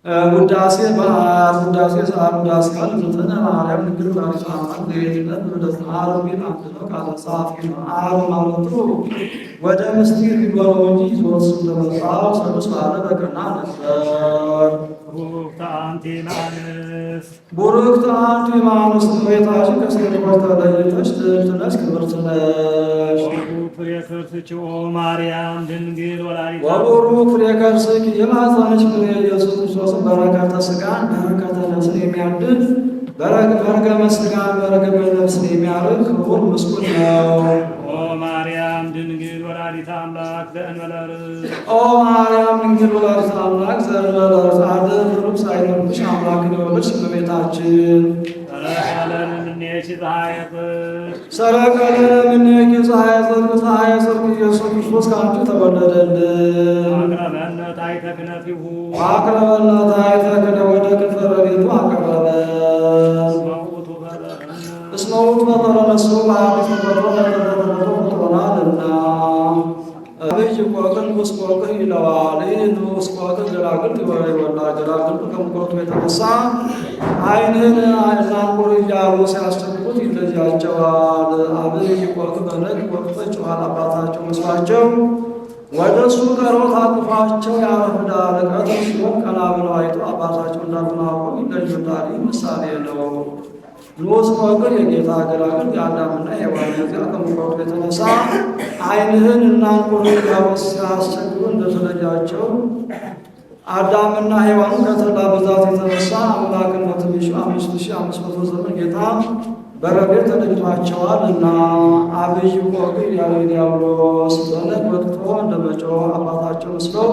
ውዳሴ በዓል ውዳሴ ሰዓት ውዳሴ ቃል ዘተነ ማርያም ንግድ ወላዲተ አምላክ ዘይትነት ወደ ዓለም ቤት አንተነው ቃለ ጸሐፊ ነው። ዓለም ማለቱ ወደ ምስጢር ቢጓለው እንጂ ዞስ እንደመጣው ሰሉስ ባለ በቀና ነበር። ቡሩክት አንቲ እምአንስት ቡሩክት አንቲ እምአንስት እመቤታችን ከሴቶች ተለይተሽ ልዕልት ነሽ ክብርት ነሽ። ወቡሩክ ፍሬ ከርስኪ ኦ ማርያም ድንግል ወላዲተ ወቡሩክ ፍሬ ከርስኪ የማኅፀንሽ ፍሬ ኢየሱስ ክርስቶስን በረከተ ሥጋን በረከተ ነፍስን የሚያድል መርገመ ሥጋን መርገመ ነፍስን የሚያርቅ ክቡር ምስጉን ነው። ኦ ማርያም ድንግል ወላዲተ አምላክ ዘእንበለ ርግብ ኦ ማርያም ድንግል ወላዲተ አምላክ ዘእንበለ ርግብ ርግብ ሳይኖርብሽ አምላክን የወለድሽ እመቤታችን ሰረቀለን እምኔኪ ፀሐየ ጽድቅ ሰረቀለን እምኔኪ ፀሐየ ጽድቅ ኢየሱስ ክርስቶስ ከአንቺ ተወለደልን። አቅረበነ ታሕተ ክነፊሁ አቅረበነ ታሕተ ክነፊሁ ወደ ክንፈ ረድኤቱ አቀረበን። እስመ ውእቱ ፈጠረ ነፍሱ በአዲስ ተፈጥሮ ፈጥሮናልና። አብይ ቆቅን ንዑስ ቆቅን ይለዋል። ይህ ንዑስ ቆቅን ገላግልት ይወላል። ገላግልቱ ከሙቀቱ የተነሳ ዓይንን አይናቁር እያሉ ሲያስቸግሩት ይለያቸዋል። አብይ ቆቅ በነግ ወጥቶ ይጮኻል። አባታቸው መስሏቸው ወደ እሱ ቀርበው ታቅፏቸው ያረፍዳል። ቀትር ሲሆን ቀና ብለው አይተው አባታቸው እንዳልተናቁ ይለዩታል። ይህ ምሳሌ ነው። ንዑስ ቆቅን የጌታ ገላግልት የአዳምና የሔዋን ጊዜ ከሙቀቱ የተነሳ ዓይንህን እናንቁር እያሉ ሲያስቸግሩ እንደተለያቸው አዳምና ሔዋን ከተድላ ብዛት የተነሳ አምላክነት ቢሹ 5500 ዘመን ጌታ በረድኤት ተለይቷቸዋልና። አብይ ቆቅ ያለ ዲያብሎስ በነግ ወጥቶ እንደመጮህ አባታቸው መስለው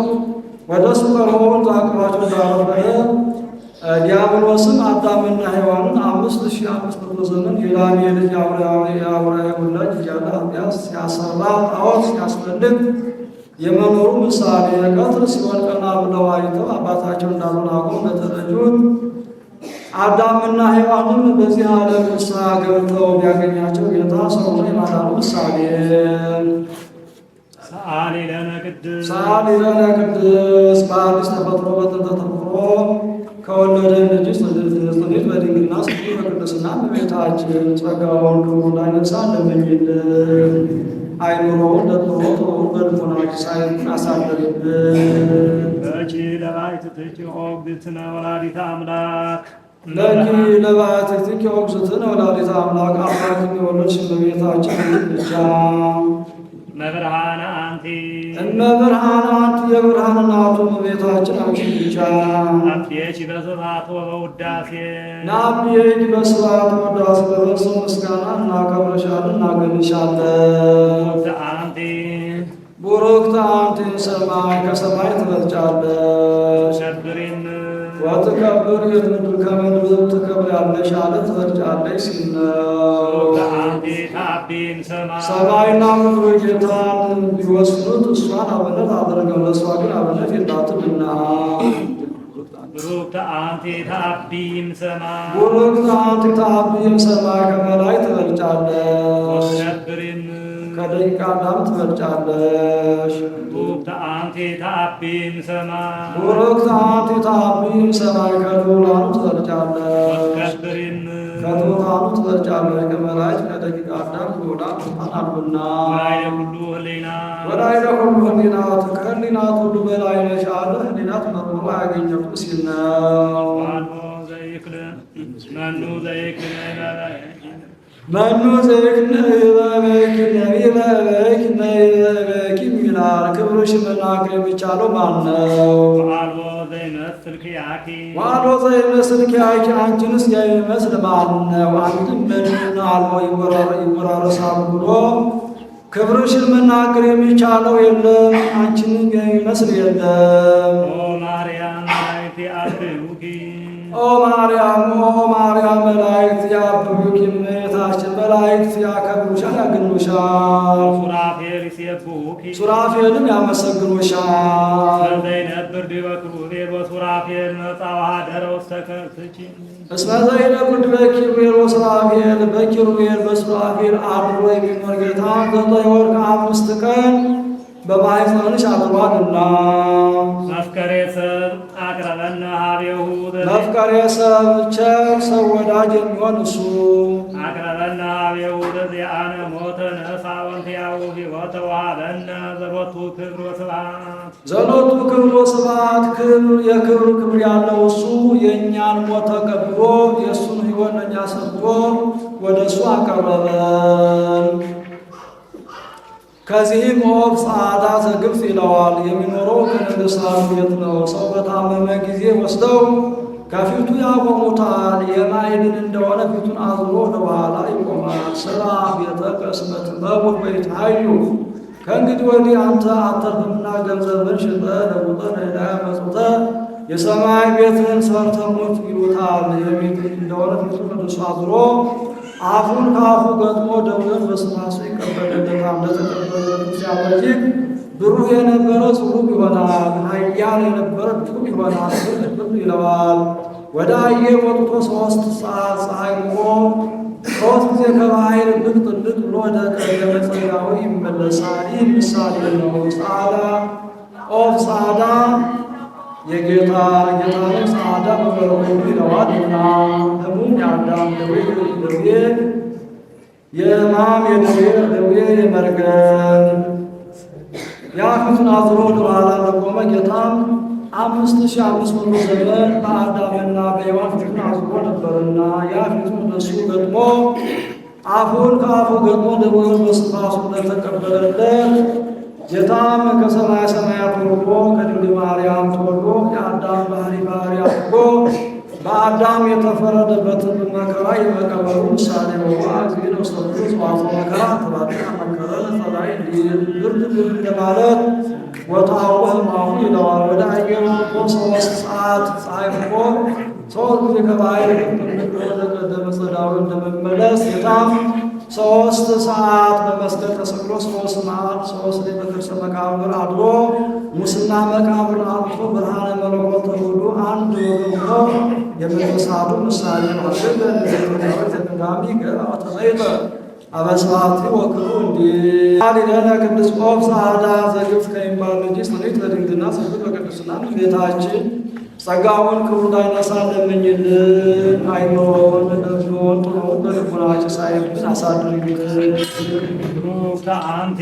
ወደ እሱ ቀርበው ታቅፏቸው እንዳረፈደ ዲያብሎስም አዳምና ሔዋንን 5500 ዘመን የላሜ ልጅ የአብርሃም ልጅ እያለ ኃጢአት ሲያሰራ ጣዖት ሲያስፈልግ የመኖሩ ምሳሌ ቀትር ሲሆን ቀና ብለው አይተው አባታቸው እንዳልናቁ እንደተለዩት አዳምና ሔዋንም በዚህ ዓለም ንስሐ ገብተው ቢያገኛቸው ጌታ ሰውን የማዳኑ ምሳሌ። ሰአሊ ለነ ቅድስት ሰአሊ ለነ ቅድስት በአዲስ ተፈጥሮ በጥንተ ተፈጥሮ ከወለደን ልጅ ጽኒት በድንግልና ስቲ በቅድስና እመቤታችን ጸጋውን ክብሩን እንዳይነሳ ለምኝልን። አይኑሮውን ደጥሮ ጥሩውን በልቦናችን ሳይሆን አሳደርብን። በኪ ለባሕቲትኪ ኦግዝእትነ ወላዲተ አምላክ ለኪ ለባሕቲትኪ ኦግዝእትነ ወላዲተ አምላክ አምላክን የወለድሽ እመቤታችን ብቻ መብርሃነ አንቲ እመብርሃን አንቲ የብርሃን እናቱ እመቤታችን አንቺ ብቻ። አብዬኪ በስብሐት ወበውዳሴ ናብዬኪ በስብሐት ወበውዳሴ በፍጹም ምስጋና እናከብርሻለን እናገንሻለን። ቡሩክት አንቲ ቡሩክት አንቲ እምሰማይ ከሰማይ ትበልጫለሽ። ሸብሪን ወትከብር የምድር ከምድር ትከብሪያለሽ አለ ትበልጫለሽ ሲል ነው። ቡሩክት አንቲ ተአቢ እምሰማይ ሰማይና ምድሩ ጌታን ቢወስዱት እሷን አብነት አድርገው ለእሷ ግን አብነት የላትምና። ቡሩክት አንቲ ተአቢ እምሰማይ ቡሩክት አንቲ ተአቢ እምሰማይ ከመላይ ትበልጫለሽ። ወትሸብሪን ከደቂቀ አዳም ትበልጫለሽ። ቡሩክት አንቲ ተአቢ እምሰማይ ቡሩክት አንቲ ተአቢ እምሰማይ ከልዑላኑ ትበልጫለሽ። ወትከብሪን ከትሑታኑ ትበልጫለሽ። ከመላእክት ከደቂቀ አዳም ልዑላን አሉና። ወላይለ ኩሉ ህሊና ወላይለ ሁሉ ህሊናት ከህሊናት ሁሉ በላይ ነሽ አለ። ህሊናት መርምሮ አያገኘቱ ሲል ነው። ዋኖ ዘይክል መኑ ዘይክል መኑ ዘይክነ ይበበኪ ነቢበበኪ ነይበበኪ ይላል። ክብርሽ መናገር የሚቻለው ማን ነው? አልቦ ዘይመስል ክያኪ ዋሎ ዘይመስል ኪያኪ አንቺንስ የሚመስል ማን ነው? አንድም ምንና አልቦ ይወራረሳል ብሎ ክብርሽን መናገር የሚቻለው የለም፣ አንቺን የሚመስል የለም። ኦ ማርያም መላእክት ያብዩኪ ኦ ማርያም መላእክት ያብዩኪ እመቤታችን መላእክት ያከብሩሻል ያገኑሻል። ሱራፌል ይሴብሑኪ ሱራፌልም ያመሰግኑሻል። ዘይነብር ዲበ ኪሩቤል ወሱራፌል መጽአ ወኀደረ ውስተ ከርስኪ እስመ ዘይነብር ዲበ ኪሩቤል ወሱራፌል በኪሩቤል በሱራፌል አድሮ የሚኖር ጌታ 9 ወር ከ5 ቀን በማኅፀንሽ አድሯልና። መፍቀሬ ሰብእ አቅረበነ ሀቤሁ መፍቀሬ ሰብ ቸር ሰው ወዳጅ የሚሆን እሱ አቅረበነ ሀቤሁ ለዚአነ ሞተ ነሳ ወንቲያው ሕይወተ ወሀበነ ዘሎቱ ክብር ወስብሐት ዘሎቱ ክብር ወስብሐት ክብር ያለው እሱ የእኛን ሞት ተቀብሎ የእሱን ሕይወት ለእኛ ሰጥቶ ወደ እሱ አቀረበን። ከዚህም ኦፍ ጸዓዳ ዘግብፅ ይለዋል። የሚኖረው ከነገሥታቱ ቤት ነው። ሰው በታመመ ጊዜ ወስደው ከፊቱ ያቆሙታል። የማይድን እንደሆነ ፊቱን አዙሮ ወደ ኋላ ይቆማል። ሥራ ቤተ ቀስመት በሙት ወይት ኃይሉ ከእንግዲህ ወዲህ አንተ አተርፍምና ገንዘብን ሽጠ ለውጠ ለዳ መጽውተ የሰማይ ቤትን ሰርተህ ሙት ይሉታል። የሚድን እንደሆነ ፊቱን ወደ እሱ አዙሮ አፉን ከአፉ ገጥሞ ደሙን በስፋሱ ይቀበልለታል። ለተቀበለለት ሲያበጅግ ብሩህ የነበረ ጽሩብ ይሆናል፣ ኃያል የነበረ ድቁም ይሆናል። ብር ይለዋል። ወደ አየር ወጥቶ 3 ሰዓት ፀሐይ ሞቆ 3 ጊዜ ከባሕር ብቅ ጥልቅ ብሎ ወደ ቀደመ ጸጋው ይመለሳል። ይህ ምሳሌ ነው። ጸዓዳ ኦፍ ጸዓዳ የጌታ ጌታን ጸዓዳ በመለኮቱ ይለዋልና ሕሙም የአዳም ደዌ የሕማም የደዌ የመርገም የፊቱን አዙሮ ወደኋላ ለቆመ ጌታም 5500 ዘመን በአዳምና በሔዋን ፊቱን አዙሮ ነበርና የፊቱን በሱ ገጥሞ አፉን ከአፉ ገጥሞ ደሙን በስፋሱ ለተቀበለለት ጌታም ከሰማይ ሰማያት ወርዶ ከድንግል ማርያም ተወልዶ የአዳም ባህሪ አድርጎ በአዳም የተፈረደበትን መከራ የመቀበሉ ምሳሌ ነው። እግዚእነ ውስተ ምድር ጽዋዕተ መከራ ተባድያ መከረነ ጸላኢ ብርድ ለማለት ወተአውህ ሕማሙ ይለዋል። ወደ አየር ወጥቶ 3 ሰዓት ፀሐይ ሞቆ 3 ጊዜ ከባሕር ወደ ቀደመ ጸዳው እንደመመለስ ጌታም 3 ሰዓት በመስቀል ተሰቅሎ 3 መዓልት 3 ሌሊት በከርሰ መቃብር አድሮ ሙስና መቃብር አልፎ ብርሃነ መለኮት ተወልዶ አንድ ወገን ሆኖ የመነሳቱ ምሳሌ ነው። ተቀዳሚ ገባ ተዘይተ አበስባት ወክሩ እንዲአሊደነ ቅዱስ ኦፍ ጸዓዳ ዘግብፅ ከሚባል ልጅ ስሪት ለድንግልና ስብት በቅዱስና ቤታችን ጸጋውን ክብሩ እንዳይነሳ ለምኝልን። አይኖን ነፍኖን ጥሩን በልቡናችን ሳይብን አሳድርልን። ብሩክ አንቲ